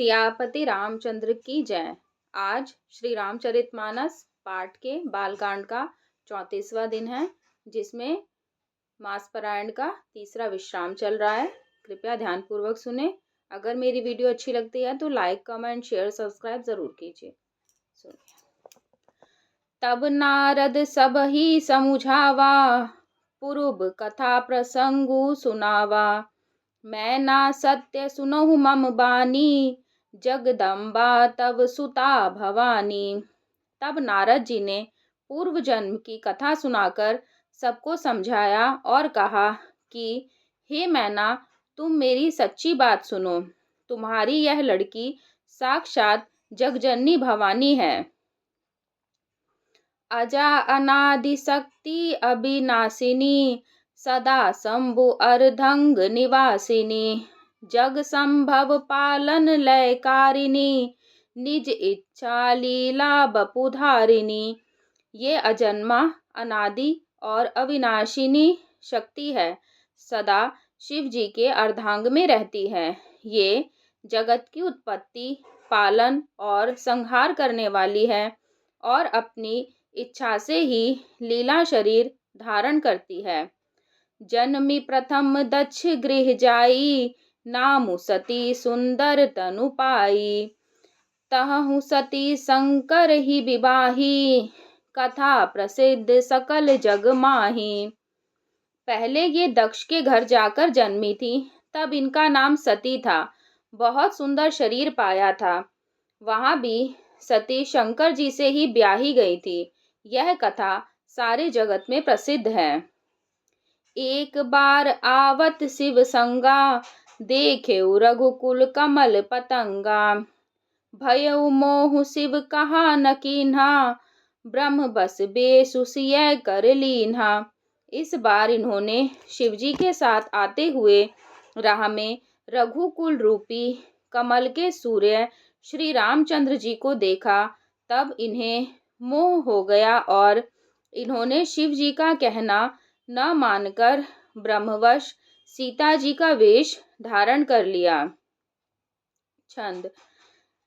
सियापति रामचंद्र की जय। आज श्री रामचरितमानस पाठ के बालकांड का 34वां दिन है, जिसमें मास पारायण का तीसरा विश्राम चल रहा है। कृपया ध्यानपूर्वक सुने। अगर मेरी वीडियो अच्छी लगती है तो लाइक, कमेंट, शेयर, सब्सक्राइब जरूर कीजिए। सुनिए। तब नारद सब ही समुझावा, पूर्व कथा प्रसंगु सुनावा। मैं ना सत्य सुनहु मम बानी, जगदम्बा तब सुता भवानी। तब नारद जी ने पूर्व जन्म की कथा सुनाकर सबको समझाया और कहा कि हे मैना, तुम मेरी सच्ची बात सुनो। तुम्हारी यह लड़की साक्षात जगजननी भवानी है। अजा अनादि शक्ति अविनाशिनी, सदा शंभु अर्धंग निवासिनी। जग संभव पालन लयकारिणी, निज इच्छा लीला बपुधारिणी। ये अजन्मा, अनादि और अविनाशिनी शक्ति है, सदा शिव जी के अर्धांग में रहती है। ये जगत की उत्पत्ति, पालन और संहार करने वाली है और अपनी इच्छा से ही लीला शरीर धारण करती है। जन्मी प्रथम दक्ष गृह जाई, नामु सती सुंदर तनु पाई। तहु सती शंकर ही विवाही, कथा प्रसिद्ध सकल जग माही। पहले ये दक्ष के घर जाकर जन्मी थी, तब इनका नाम सती था। बहुत सुंदर शरीर पाया था। वहां भी सती शंकर जी से ही ब्याही गई थी। यह कथा सारे जगत में प्रसिद्ध है। एक बार आवत शिव संगा, देखे रघुकुल कमल पतंगा। भयउ मोह शिव कहा न कीन्हा, ब्रह्म बस बेसु सिय कर लीन्हा। इस बार इन्होंने शिवजी के साथ आते हुए राह में रघुकुल रूपी कमल के सूर्य श्री रामचंद्र जी को देखा। तब इन्हें मोह हो गया और इन्होंने शिव जी का कहना न मानकर ब्रह्मवश सीता जी का वेश धारण कर लिया। छंद।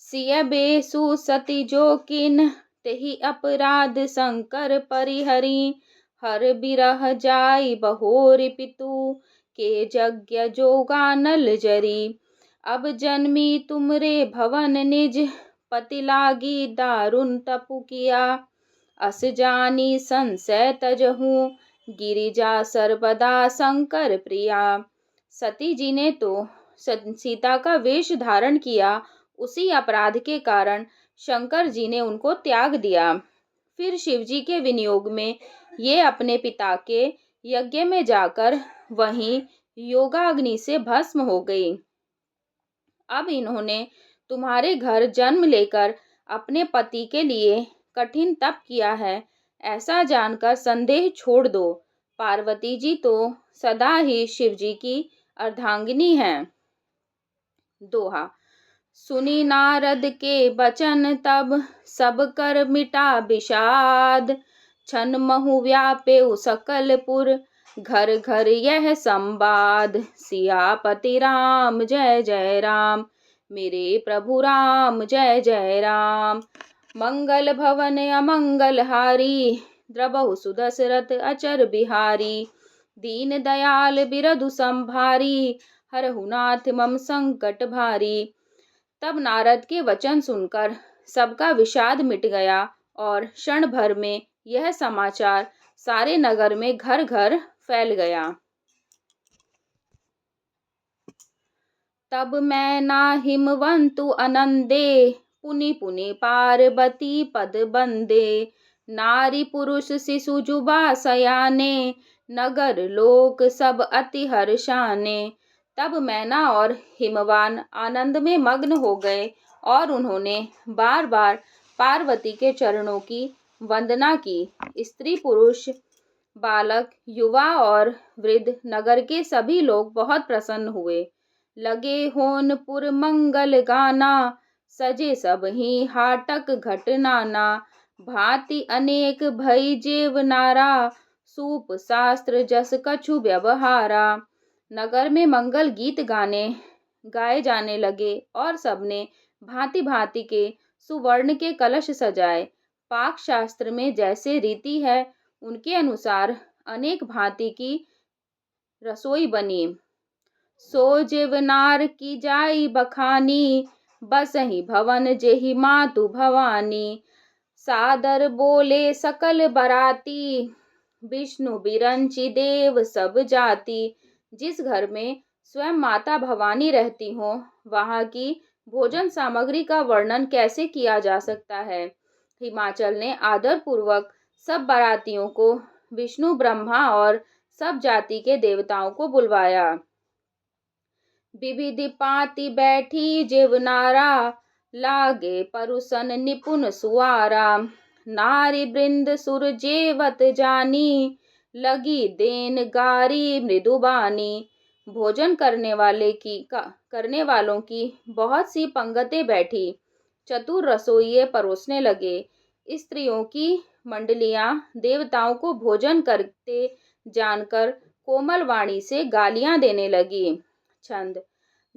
सिय बेसु सती जो किन, तेहि अपराध शंकर परिहरी। हर बिरह जाई बहोरि पितु, के यज्ञ जोगानल जरी। अब जन्मी तुमरे भवन निज, पति लागी दारुण तपु किया। अस जानी संशय तजहु, गिरिजा सर्वदा शंकर प्रिया। सती जी ने तो सीता का वेश धारण किया, उसी अपराध के कारण शंकर जी ने उनको त्याग दिया। फिर शिव जी के विनियोग में ये अपने पिता के यज्ञ में जाकर वहीं योगाग्नि से भस्म हो गई। अब इन्होंने तुम्हारे घर जन्म लेकर अपने पति के लिए कठिन तप किया है, ऐसा जानकर संदेह छोड़ दो। पार्वती जी तो सदा ही शिव जी की अर्धांगिनी हैं। दोहा। सुनी नारद के बचन तब, सब कर मिटा विषाद। छन महु व्यापे सकलपुर, घर घर यह संवाद। सियापति राम जय जय राम, मेरे प्रभु राम जय जय राम। मंगल भवन अमंगल हारी, द्रबहु सुदशरथ अचर बिहारी। दीन दयाल बिरधु संभारी, हरहु नाथ मम संकट भारी। तब नारद के वचन सुनकर सबका विषाद मिट गया और क्षण भर में यह समाचार सारे नगर में घर घर फैल गया। तब मैं ना हिमवंतु अनंदे, पुनि पुनि पार्वती पद बंदे। नारी पुरुष शिशु जुबा सयाने, नगर लोक सब अति हर्षाने। तब मैना और हिमवान आनंद में मग्न हो गए और उन्होंने बार बार पार्वती के चरणों की वंदना की। स्त्री पुरुष, बालक, युवा और वृद्ध, नगर के सभी लोग बहुत प्रसन्न हुए। लगे होन पुर मंगल गाना, सजे सब ही हाटक घट नाना। भांति अनेक भई जेव नारा, सूप शास्त्र जस कछु व्यवहारा। नगर में मंगल गीत गाए जाने लगे और सबने भांति भांति के सुवर्ण के कलश सजाए। पाक शास्त्र में जैसे रीति है उनके अनुसार अनेक भांति की रसोई बनी। सो जेवनार की जाई बखानी, बसहि भवन जेहि मातु भवानी। सादर बोले सकल बराती, विष्णु बिरंची देव सब जाति। जिस घर में स्वयं माता भवानी रहती हो वहां की भोजन सामग्री का वर्णन कैसे किया जा सकता है। हिमाचल ने आदर पूर्वक सब बारातियों को, विष्णु ब्रह्मा और सब जाति के देवताओं को बुलवाया। विविधि पाति बैठी जेवनारा, लागे परुसन निपुण सुआरा। नारी बृंद सुर जेवत जानी, लगी देन गारी मृदुबानी। भोजन करने वालों की बहुत सी पंगतें बैठी। चतुर रसोइये परोसने लगे। स्त्रियों की मंडलियां देवताओं को भोजन करते जानकर कोमल वाणी से गालियां देने लगी। छंद।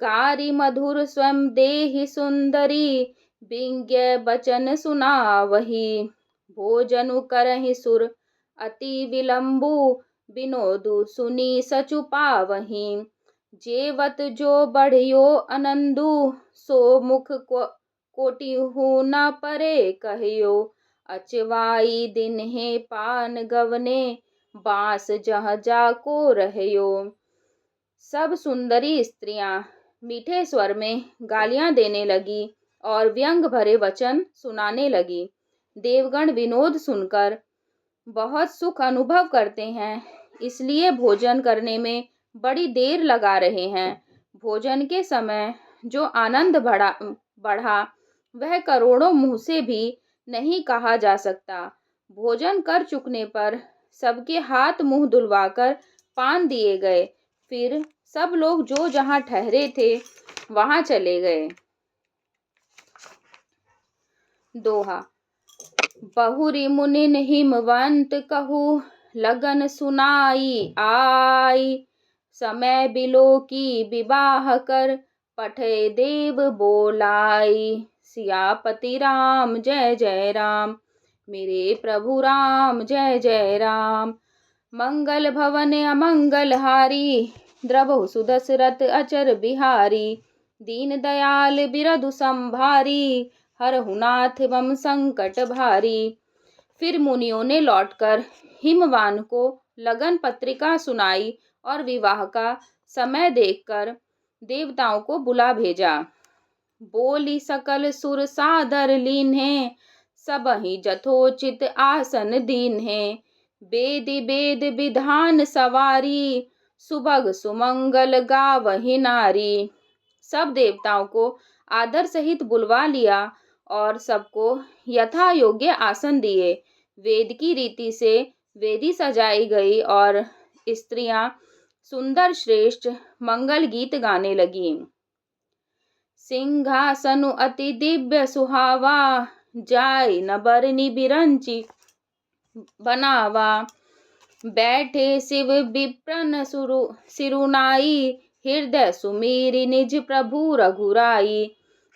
गारी मधुर स्वयं देहि सुंदरी, बिंग्य बचन सुनावही। भोजनु करहि सुर अति विलंबु, विनोदु सुनी सचु पावही। जेवत जो बढ़ियो आनंदु, सो मुख कोटिहु न परे कहियो। अचवाई दिन हे पान गवने, बांस जह जाको रहयो। सब सुंदरी स्त्रियां मीठे स्वर में गालियां देने लगी और व्यंग भरे वचन सुनाने लगी। देवगण विनोद सुनकर बहुत सुख अनुभव करते हैं, इसलिए भोजन करने में बड़ी देर लगा रहे हैं। भोजन के समय जो आनंद बढ़ा वह करोड़ों मुंह से भी नहीं कहा जा सकता। भोजन कर चुकने पर सबके हाथ मुंह धुलवाकर पान दिए गए। फिर सब लोग जो जहां ठहरे थे वहां चले गए। दोहा। बहुरी मुनिन हिमवंत कहू, लगन सुनाई आई। समय बिलो की विवाह कर, पठे देव बोलाई। सियापति राम जय जय राम, मेरे प्रभु राम जय जय राम। मंगल भवन अमंगल हारी, द्रवहु सुदशरथ अचर बिहारी। दीन दयाल बिरधु संभारी, हरहु नाथ मम संकट भारी। फिर मुनियों ने लौटकर हिमवान को लगन पत्रिका सुनाई और विवाह का समय देखकर देवताओं को बुला भेजा। बोली सकल सुर सादर लीन्हे, सबहि जथोचित आसन दीन्हे। वेदि वेद विधान सवारी, सुभग सुमंगल गावहि नारी। सब देवताओं को आदर सहित बुलवा लिया और सबको यथा योग्य आसन दिए। वेद की रीति से वेदी सजाई गई और स्त्रियां सुंदर श्रेष्ठ मंगल गीत गाने लगीं। सिंहासनु अति दिव्य सुहावा, जाय न बरनी बिरंची बनावा। बैठे शिव विप्रन सिरुनाई, हृदय सुमीरि निज प्रभु रघुराई।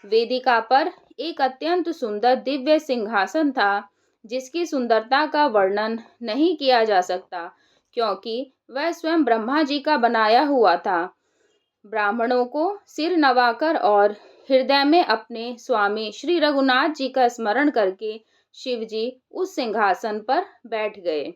वेदिका पर एक अत्यंत सुंदर दिव्य सिंहासन था, जिसकी सुंदरता का वर्णन नहीं किया जा सकता, क्योंकि वह स्वयं ब्रह्मा जी का बनाया हुआ था। ब्राह्मणों को सिर नवाकर और हृदय में अपने स्वामी श्री रघुनाथ जी का स्मरण करके शिव जी उस सिंहासन पर बैठ गए।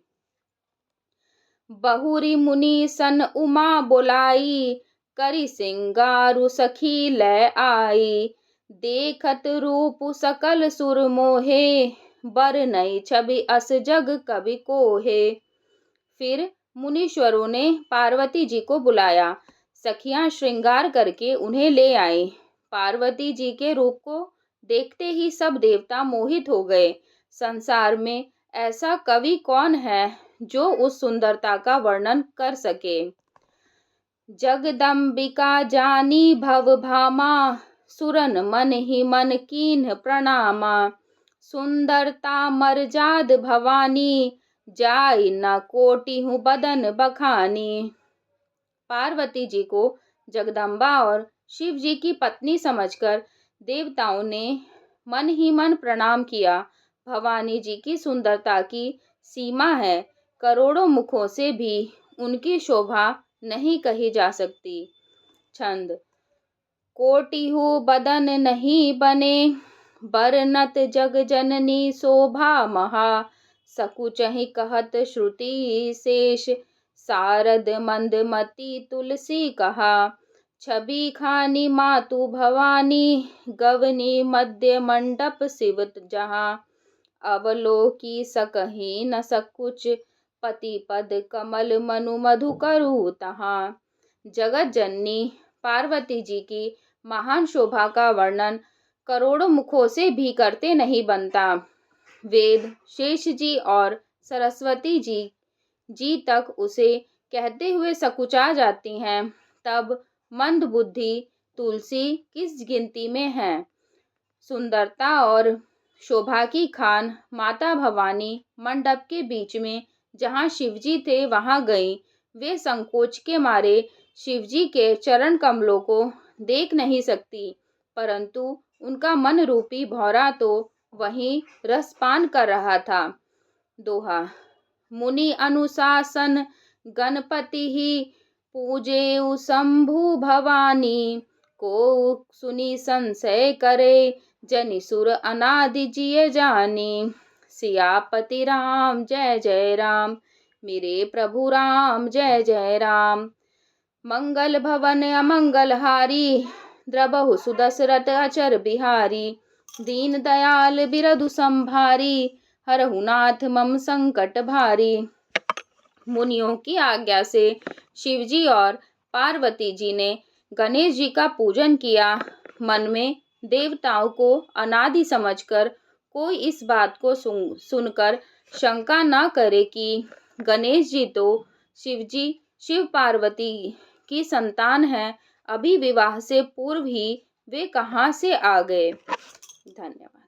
बहुरी मुनि सन उमा बोलाई, करी सिंगारु सखी लय आई। देखत रूप सकल सुर मोहे, बरनई छवि अस जग कवि कोहे। फिर मुनीश्वरों ने पार्वती जी को बुलाया। सखियां श्रृंगार करके उन्हें ले आई। पार्वती जी के रूप को देखते ही सब देवता मोहित हो गए। संसार में ऐसा कवि कौन है जो उस सुंदरता का वर्णन कर सके। जगदम्बिका जानी भव भामा, सुरन मन ही मन कीन्ह प्रणामा। सुंदरता मरजाद भवानी, जाय न कोटिहु बदन बखानी। पार्वती जी को जगदम्बा और शिव जी की पत्नी समझकर देवताओं ने मन ही मन प्रणाम किया। भवानी जी की सुंदरता की सीमा है, करोड़ों मुखों से भी उनकी शोभा नहीं कही जा सकती। छंद। कोटिहु बदन नहीं बने, बरनत जग जननी शोभा महा। सकुचहि कहत श्रुति शेष, सारद मंदमती तुलसी कहा। छवि खानी मातु भवानी, गवनी मध्य मंडप शिव जहाँ। अवलोकी सकहि न सकुच, पति पद कमल मनु मधु करु तहाँ। जगत जननी पार्वती जी की महान शोभा का वर्णन करोड़ों मुखों से भी करते नहीं बनता। वेद, शेष जी और सरस्वती जी तक उसे कहते हुए सकुचा जाती हैं, तब मंद बुद्धि तुलसी किस गिनती में है। सुंदरता और शोभा की खान माता भवानी मंडप के बीच में जहाँ शिवजी थे वहां गई। वे संकोच के मारे शिवजी के चरण कमलों को देख नहीं सकती, परंतु उनका मन रूपी भौरा तो वहीं रसपान कर रहा था। दोहा। मुनि अनुशासन गणपति ही, पूजेउ शंभु भवानी। को सुनी संशय करे, जनिसुर अनादि जिय जानी। सियापति राम जय जय राम, मेरे प्रभु राम जय जय राम। मंगल भवन अमंगल हारी, द्रबहु सुदशरथ अचर बिहारी। दीन दयाल बिरधु संभारी, हरहु नाथ मम संकट भारी। मुनियों की आज्ञा से शिवजी और पार्वती जी ने गणेश जी का पूजन किया। मन में देवताओं को अनादि समझकर कोई इस बात को सुनकर शंका न करे कि गणेश जी तो शिव पार्वती की संतान है, अभी विवाह से पूर्व ही वे कहाँ से आ गए। धन्यवाद।